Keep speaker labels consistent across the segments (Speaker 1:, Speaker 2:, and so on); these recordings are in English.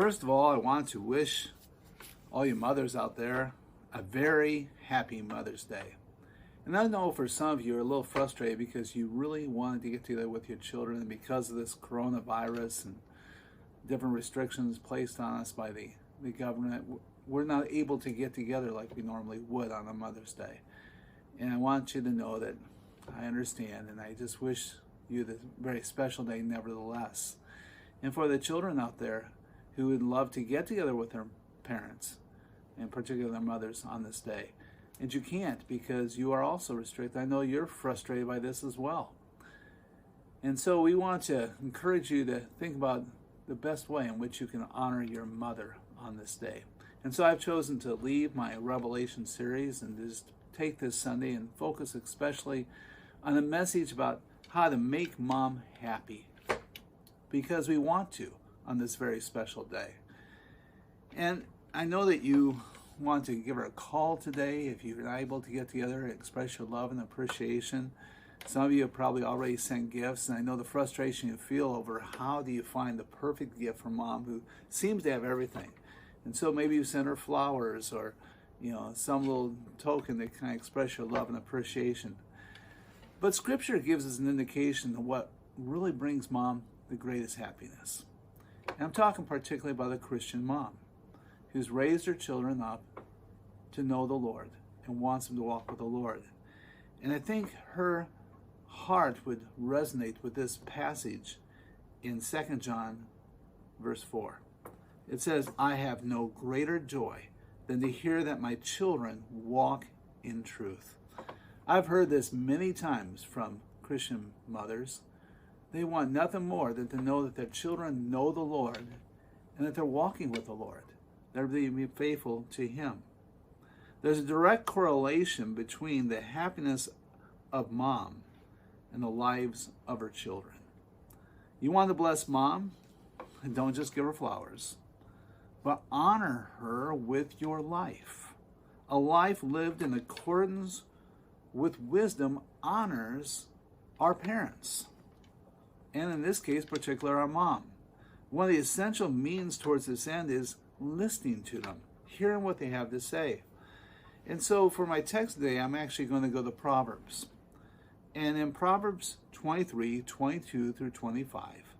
Speaker 1: First of all, I want to wish all you mothers out there a very happy Mother's Day. And I know for some of you are a little frustrated because you really wanted to get together with your children, and because of this coronavirus and different restrictions placed on us by the government, we're not able to get together like we normally would on a Mother's Day. And I want you to know that I understand, and I just wish you this very special day nevertheless. And for the children out there who would love to get together with their parents, and particularly their mothers, on this day, and you can't because you are also restricted. I know you're frustrated by this as well. And so we want to encourage you to think about the best way in which you can honor your mother on this day. And so I've chosen to leave my Revelation series and just take this Sunday and focus especially on a message about how to make mom happy, because we want to on this very special day. And I know that you want to give her a call today if you're not able to get together and express your love and appreciation. Some of you have probably already sent gifts, and I know the frustration you feel over how do you find the perfect gift for mom who seems to have everything. And so maybe you send her flowers or some little token that can express your love and appreciation. But Scripture gives us an indication of what really brings mom the greatest happiness. And I'm talking particularly about a Christian mom who's raised her children up to know the Lord and wants them to walk with the Lord. And I think her heart would resonate with this passage in 2 John verse 4. It says, "I have no greater joy than to hear that my children walk in truth." I've heard this many times from Christian mothers. They want nothing more than to know that their children know the Lord and that they're walking with the Lord. They're being faithful to Him. There's a direct correlation between the happiness of mom and the lives of her children. You want to bless mom? Don't just give her flowers, but honor her with your life. A life lived in accordance with wisdom honors our parents, and in this case, particularly our mom. One of the essential means towards this end is listening to them, hearing what they have to say. And so for my text today, I'm actually going to go to Proverbs. And in Proverbs 23, 22 through 25,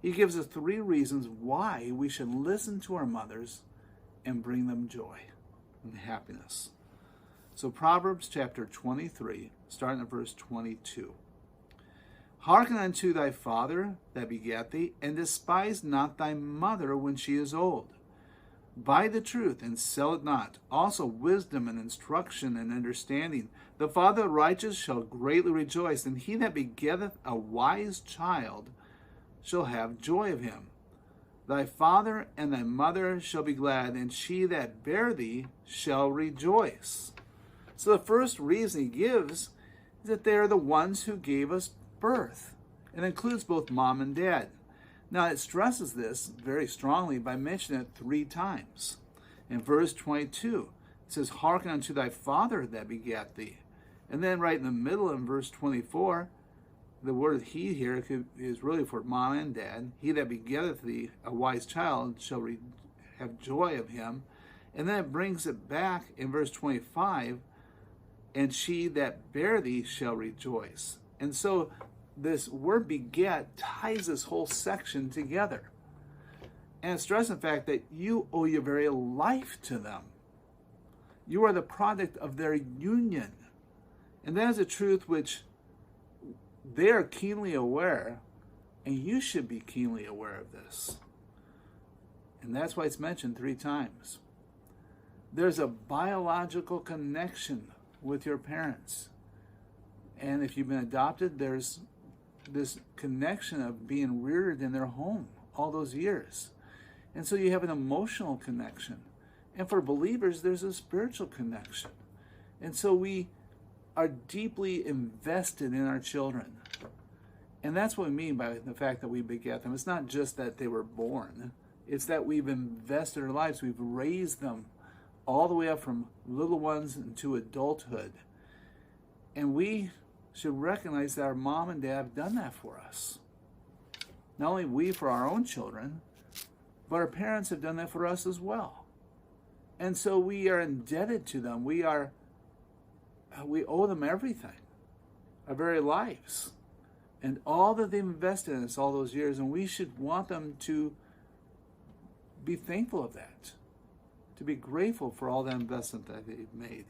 Speaker 1: he gives us 3 reasons why we should listen to our mothers and bring them joy and happiness. So Proverbs chapter 23, starting at verse 22. "Hearken unto thy father that begat thee, and despise not thy mother when she is old. Buy the truth and sell it not, also wisdom and instruction and understanding. The father of the righteous shall greatly rejoice, and he that begetteth a wise child shall have joy of him. Thy father and thy mother shall be glad, and she that bare thee shall rejoice." So the first reason he gives is that they are the ones who gave us birth. It includes both mom and dad. Now it stresses this very strongly by mentioning it 3 times. In verse 22, it says, "Hearken unto thy father that begat thee." And then right in the middle in verse 24, the word "he" here is really for mom and dad. "He that begetteth thee a wise child shall have joy of him." And then it brings it back in verse 25, "And she that bare thee shall rejoice." And so this word "beget" ties this whole section together. And it stresses the fact that you owe your very life to them. You are the product of their union. And that is a truth which they are keenly aware, and you should be keenly aware of this. And that's why it's mentioned 3 times. There's a biological connection with your parents. And if you've been adopted, there's this connection of being reared in their home all those years. And so you have an emotional connection. And for believers, there's a spiritual connection. And so we are deeply invested in our children. And that's what we mean by the fact that we beget them. It's not just that they were born. It's that we've invested our lives. We've raised them all the way up from little ones into adulthood. And we should recognize that our mom and dad have done that for us. Not only we for our own children, But our parents have done that for us as well. And so we are indebted to them. We owe them everything, our very lives, and all that they've invested in us all those years. And we should want them to be thankful of that, to be grateful for all that investment that they've made.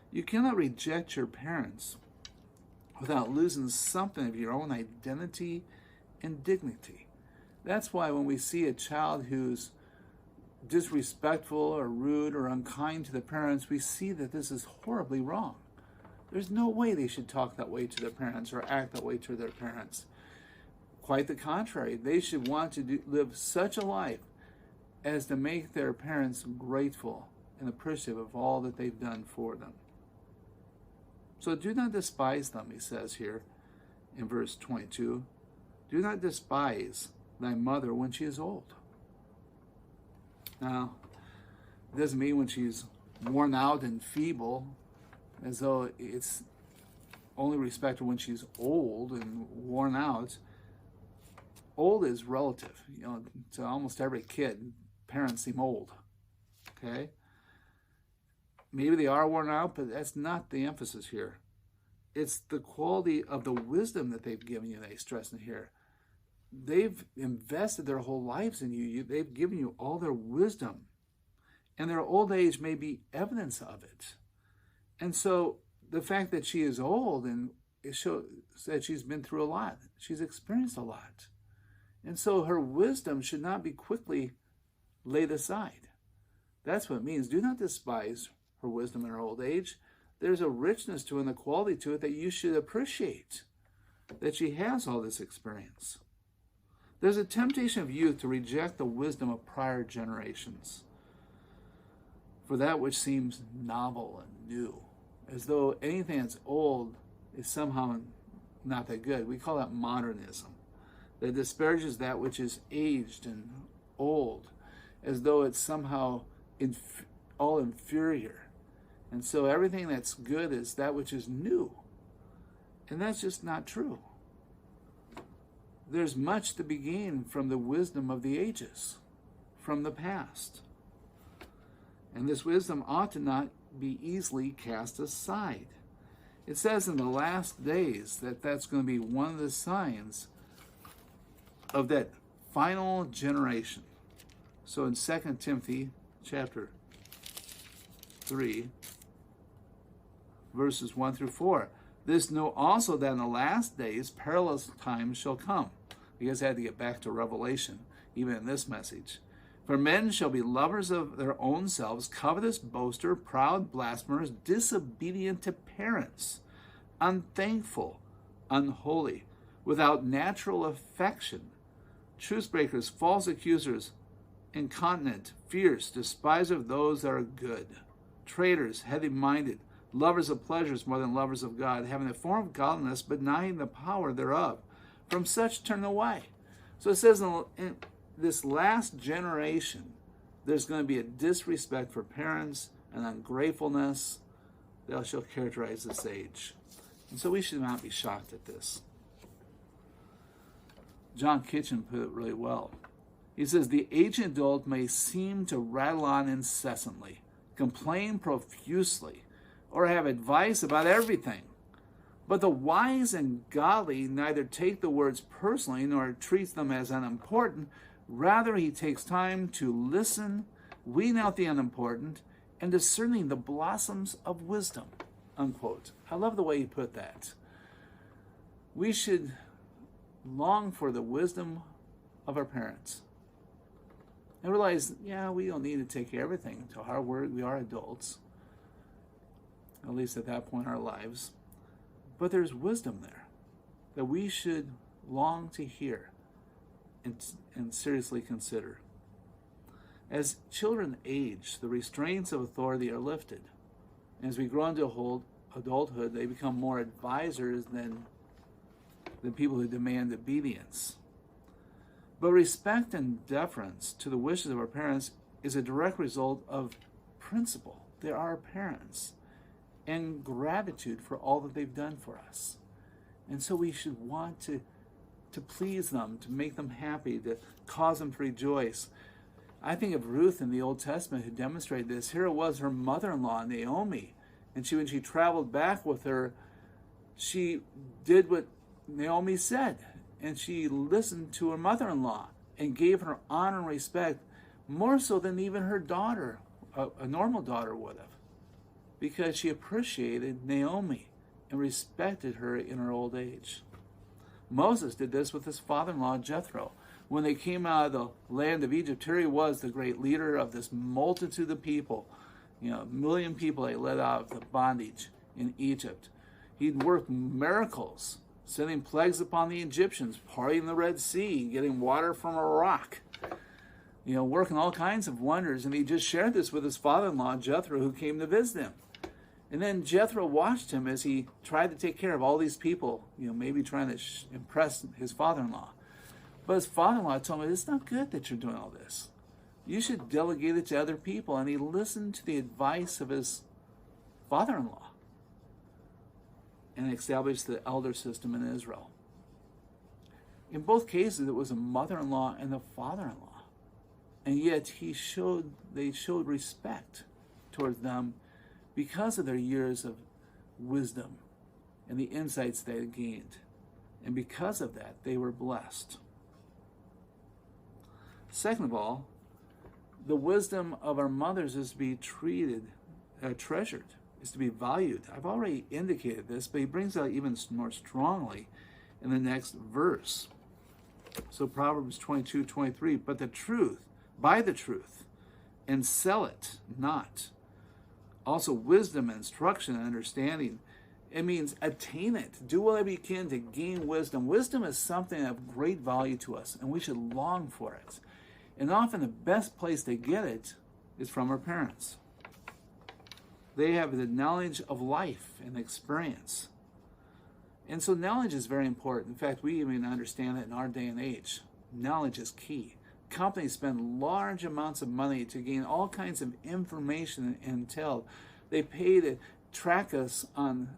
Speaker 1: You cannot reject your parents without losing something of your own identity and dignity. That's why when we see a child who's disrespectful or rude or unkind to the parents, we see that this is horribly wrong. There's no way they should talk that way to their parents or act that way to their parents. Quite the contrary. They should want to live such a life as to make their parents grateful and appreciative of all that they've done for them. So do not despise them, he says here in verse 22. Do not despise thy mother when she is old. Now, it doesn't mean when she's worn out and feeble, as though it's only respected when she's old and worn out. Old is relative. To almost every kid, parents seem old. Okay? Maybe they are worn out, but that's not the emphasis here. It's the quality of the wisdom that they've given you that he's stressing here. They've invested their whole lives in you. They've given you all their wisdom. And their old age may be evidence of it. And so the fact that she is old, and it shows that she's been through a lot. She's experienced a lot. And so her wisdom should not be quickly laid aside. That's what it means. Do not despise her wisdom in her old age. There's a richness to it and a quality to it that you should appreciate, that she has all this experience. There's a temptation of youth to reject the wisdom of prior generations for that which seems novel and new, as though anything that's old is somehow not that good. We call that modernism, that disparages that which is aged and old, as though it's somehow all inferior. And so everything that's good is that which is new. And that's just not true. There's much to be gained from the wisdom of the ages, from the past. And this wisdom ought to not be easily cast aside. It says in the last days that that's going to be one of the signs of that final generation. So in 2 Timothy chapter 3, verses 1 through 4, this know also that in the last days perilous times shall come. You guys had to get back to Revelation, even in this message. For men shall be lovers of their own selves, covetous, boaster, proud, blasphemers, disobedient to parents, unthankful, unholy, without natural affection, truce breakers, false accusers, incontinent, fierce, despisers of those that are good, traitors, heavy-minded, lovers of pleasures more than lovers of God, having a form of godliness, but denying the power thereof. From such turn away. So it says in this last generation, there's going to be a disrespect for parents, an ungratefulness that shall characterize this age. And so we should not be shocked at this. John Kitchen put it really well. He says, the aged adult may seem to rattle on incessantly, complain profusely, or have advice about everything. But the wise and godly neither take the words personally nor treats them as unimportant. Rather, he takes time to listen, wean out the unimportant, and discerning the blossoms of wisdom. Unquote. I love the way he put that. We should long for the wisdom of our parents. And realize, we don't need to take care of everything. To our word, we are adults. At least at that point in our lives. But there's wisdom there that we should long to hear and seriously consider. As children age, the restraints of authority are lifted. As we grow into adulthood, they become more advisors than people who demand obedience. But respect and deference to the wishes of our parents is a direct result of principle. They are our parents. And gratitude for all that they've done for us. And so we should want to please them, to make them happy, to cause them to rejoice. I think of Ruth in the Old Testament who demonstrated this. Here it was, her mother-in-law, Naomi. And when she traveled back with her, she did what Naomi said. And she listened to her mother-in-law and gave her honor and respect more so than even her daughter, a normal daughter, would have. Because she appreciated Naomi and respected her in her old age. Moses did this with his father-in-law, Jethro. When they came out of the land of Egypt, here he was, the great leader of this multitude of people. A million people they led out of the bondage in Egypt. He'd worked miracles, sending plagues upon the Egyptians, parting the Red Sea, getting water from a rock. Working all kinds of wonders. And he just shared this with his father-in-law, Jethro, who came to visit him. And then Jethro watched him as he tried to take care of all these people, maybe trying to impress his father-in-law. But his father-in-law told him, it's not good that you're doing all this. You should delegate it to other people. And he listened to the advice of his father-in-law and established the elder system in Israel. In both cases, it was a mother-in-law and a father-in-law. And yet they showed respect towards them because of their years of wisdom and the insights they had gained. And because of that, they were blessed. Second of all, the wisdom of our mothers is to be treasured, is to be valued. I've already indicated this, but he brings out even more strongly in the next verse. So Proverbs 22:23, but the truth, buy the truth, and sell it not. Also wisdom, instruction, and understanding. It means attain it. Do whatever you can to gain wisdom. Wisdom is something of great value to us, and we should long for it. And often the best place to get it is from our parents. They have the knowledge of life and experience. And so knowledge is very important. In fact, we even understand that in our day and age. Knowledge is key. Companies spend large amounts of money to gain all kinds of information and intel. They pay to track us on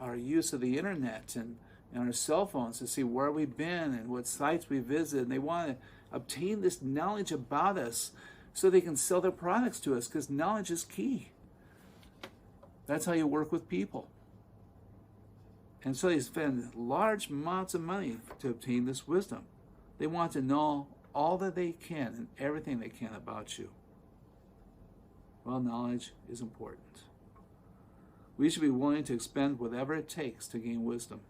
Speaker 1: our use of the internet and our cell phones to see where we've been and what sites we visit. And they want to obtain this knowledge about us so they can sell their products to us, because knowledge is key. That's how you work with people. And so they spend large amounts of money to obtain this wisdom. They want to know all that they can and everything they can about you. Well, knowledge is important. We should be willing to expend whatever it takes to gain wisdom,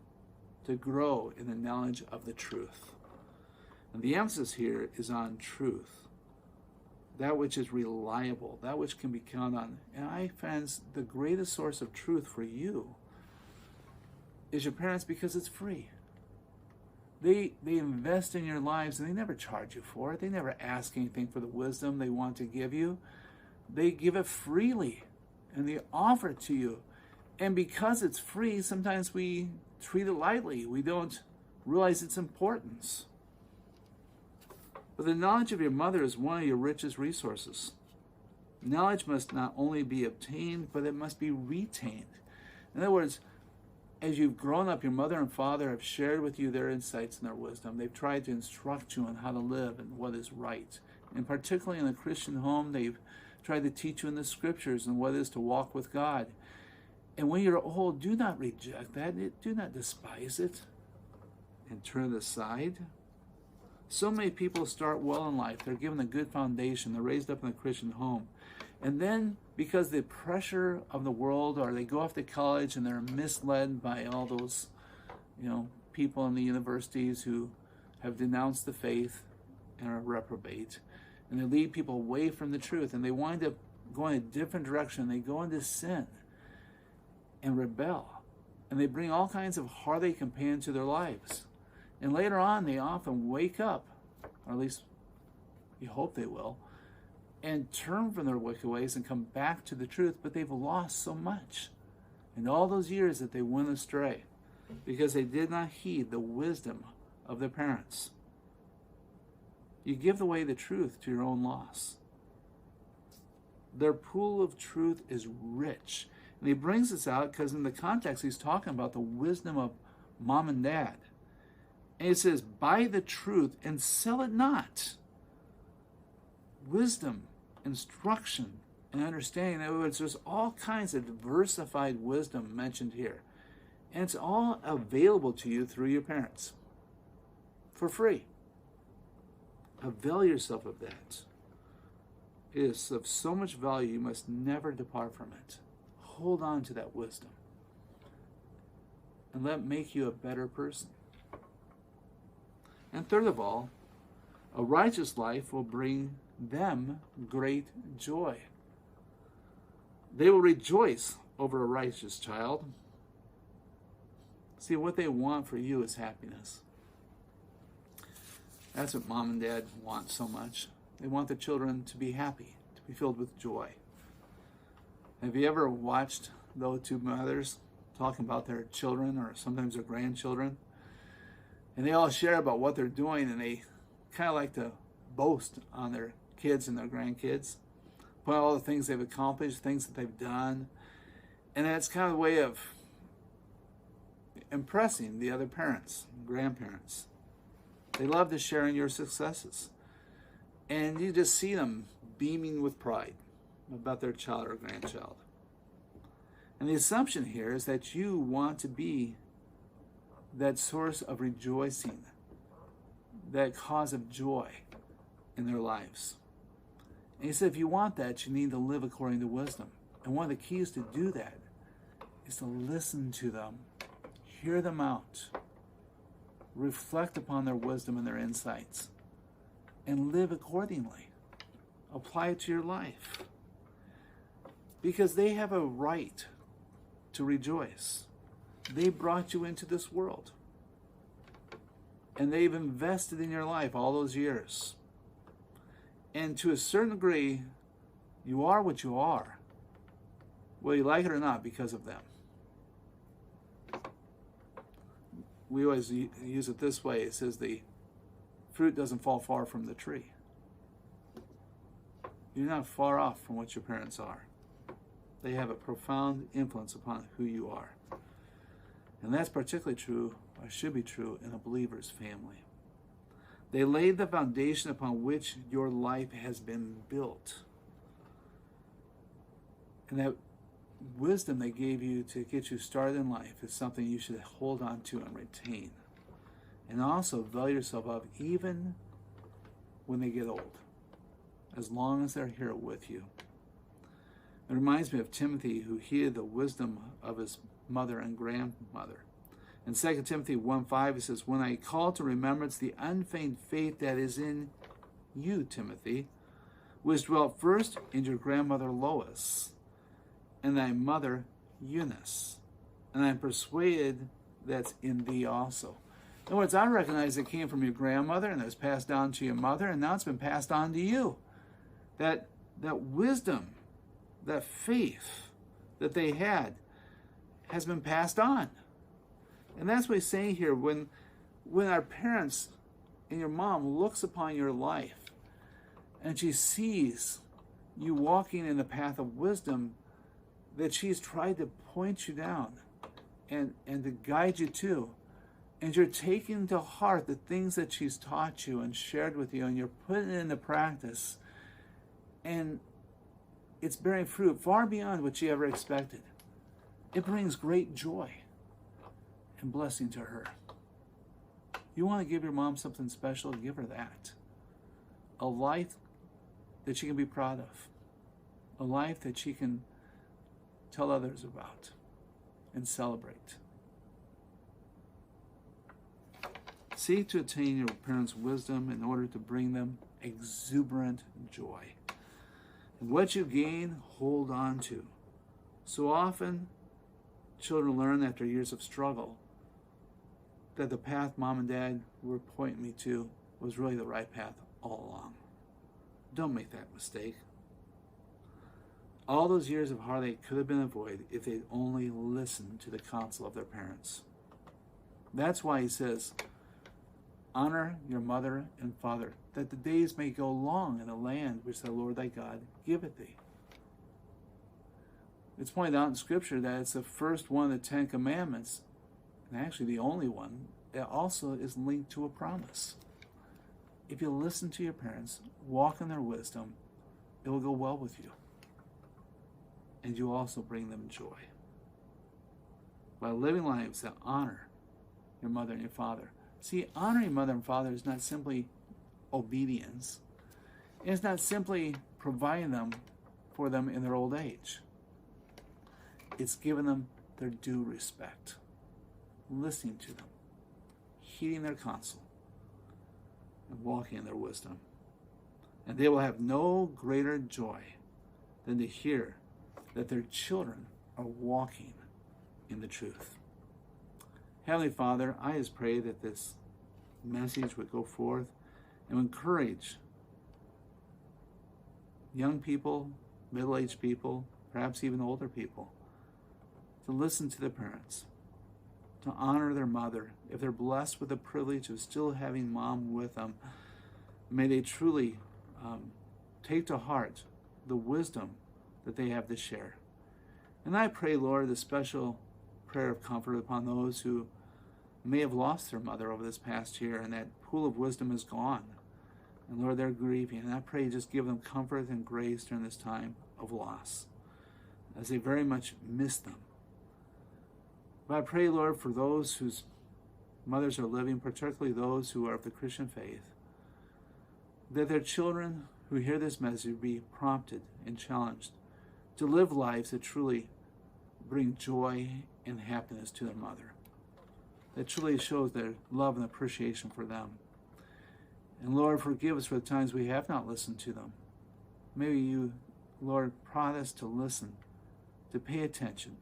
Speaker 1: to grow in the knowledge of the truth. And the emphasis here is on truth, that which is reliable, that which can be counted on. And friends, the greatest source of truth for you is your parents, because it's free. They invest in your lives, and they never charge you for it. They never ask anything for the wisdom they want to give you. They give it freely, and they offer it to you. And because it's free, sometimes we treat it lightly. We don't realize its importance. But the knowledge of your mother is one of your richest resources. Knowledge must not only be obtained, but it must be retained. In other words, as you've grown up, your mother and father have shared with you their insights and their wisdom. They've tried to instruct you on how to live and what is right. And particularly in a Christian home, they've tried to teach you in the scriptures and what it is to walk with God. And when you're old, do not reject that. Do not despise it and turn it aside. So many people start well in life. They're given a good foundation. They're raised up in a Christian home. And then, because the pressure of the world, or they go off to college and they're misled by all those, people in the universities who have denounced the faith and are reprobate, and they lead people away from the truth, and they wind up going a different direction. They go into sin and rebel, and they bring all kinds of heartache and pain into their lives. And later on, they often wake up, or at least you hope they will, and turn from their wicked ways and come back to the truth, but they've lost so much in all those years that they went astray because they did not heed the wisdom of their parents. You give away the truth to your own loss. Their pool of truth is rich. And he brings this out because in the context he's talking about the wisdom of mom and dad. And he says, buy the truth and sell it not. wisdom, instruction, and understanding. In other words, there's all kinds of diversified wisdom mentioned here. And it's all available to you through your parents for free. Avail yourself of that. It is of so much value, you must never depart from it. Hold on to that wisdom. And let it make you a better person. And third of all, a righteous life will bring them great joy. They will rejoice over a righteous child. See, what they want for you is happiness. That's what mom and dad want so much. They want their children to be happy, to be filled with joy. Have you ever watched those two mothers talking about their children or sometimes their grandchildren? And they all share about what they're doing, and they kind of like to boast on their kids and their grandkids, point out all the things they've accomplished, things that they've done. And that's kind of a way of impressing the other parents, grandparents. They love to share in your successes. And you just see them beaming with pride about their child or grandchild. And the assumption here is that you want to be that source of rejoicing, that cause of joy in their lives. And he said, if you want that, you need to live according to wisdom. And one of the keys to do that is to listen to them, hear them out, reflect upon their wisdom and their insights, and live accordingly. Apply it to your life. Because they have a right to rejoice. They brought you into this world. And they've invested in your life all those years. And to a certain degree, you are what you are, whether you like it or not, because of them. We always use it this way. It says the fruit doesn't fall far from the tree. You're not far off from what your parents are. They have a profound influence upon who you are. And that's particularly true, or should be true, in a believer's family. They laid the foundation upon which your life has been built. And that wisdom they gave you to get you started in life is something you should hold on to and retain. And also avail yourself of even when they get old, as long as they're here with you. It reminds me of Timothy, who heeded the wisdom of his mother and grandmother. In 2 Timothy 1:5, it says, when I call to remembrance the unfeigned faith that is in you, Timothy, which dwelt first in your grandmother Lois and thy mother Eunice, and I am persuaded that's in thee also. In other words, I recognize it came from your grandmother and it was passed down to your mother, and now it's been passed on to you. That wisdom, that faith that they had has been passed on. And that's what he's saying here. When our parents and your mom looks upon your life and she sees you walking in the path of wisdom that she's tried to point you down and to guide you to, and you're taking to heart the things that she's taught you and shared with you, and you're putting it into practice, and it's bearing fruit far beyond what she ever expected, it brings great joy and blessing to her. You want to give your mom something special, give her that. A life that she can be proud of. A life that she can tell others about and celebrate. Seek to attain your parents' wisdom in order to bring them exuberant joy. And what you gain, hold on to. So often, children learn after years of struggle that the path mom and dad were pointing me to was really the right path all along. Don't make that mistake. All those years of heartache could have been avoided if they'd only listened to the counsel of their parents. That's why he says, honor your mother and father, that the days may go long in the land which the Lord thy God giveth thee. It's pointed out in Scripture that it's the first one of the 10 Commandments, and actually the only one, that also is linked to a promise. if you listen to your parents, walk in their wisdom, it will go well with you. And you also bring them joy. By living lives that honor your mother and your father. See, honoring your mother and father is not simply obedience. It's not simply providing them for them in their old age. It's giving them their due respect, listening to them, heeding their counsel, and walking in their wisdom. And they will have no greater joy than to hear that their children are walking in the truth. Heavenly Father, I just pray that this message would go forth and encourage young people, middle-aged people, perhaps even older people, to listen to their parents, to honor their mother. If they're blessed with the privilege of still having mom with them, may they truly take to heart the wisdom that they have to share. And I pray, Lord, a special prayer of comfort upon those who may have lost their mother over this past year, and that pool of wisdom is gone. And Lord, they're grieving. And I pray you just give them comfort and grace during this time of loss, as they very much miss them. But I pray, Lord, for those whose mothers are living, particularly those who are of the Christian faith, that their children who hear this message be prompted and challenged to live lives that truly bring joy and happiness to their mother, that truly shows their love and appreciation for them. And Lord, forgive us for the times we have not listened to them. Maybe you, Lord, prod us to listen, to pay attention,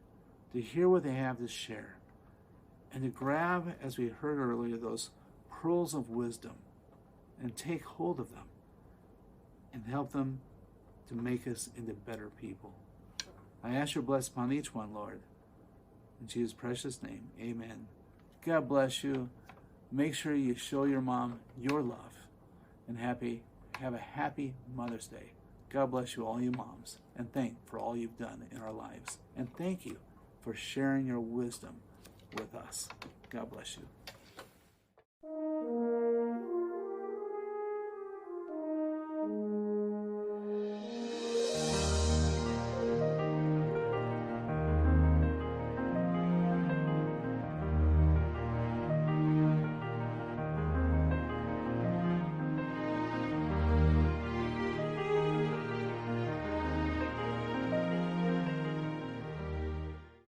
Speaker 1: to hear what they have to share, and to grab, as we heard earlier, those pearls of wisdom and take hold of them and help them to make us into better people. I ask your blessing upon each one, Lord. In Jesus' precious name, amen. God bless you. Make sure you show your mom your love, and have a happy Mother's Day. God bless you, all you moms, and thank for all you've done in our lives. And thank you for sharing your wisdom with us. God bless you.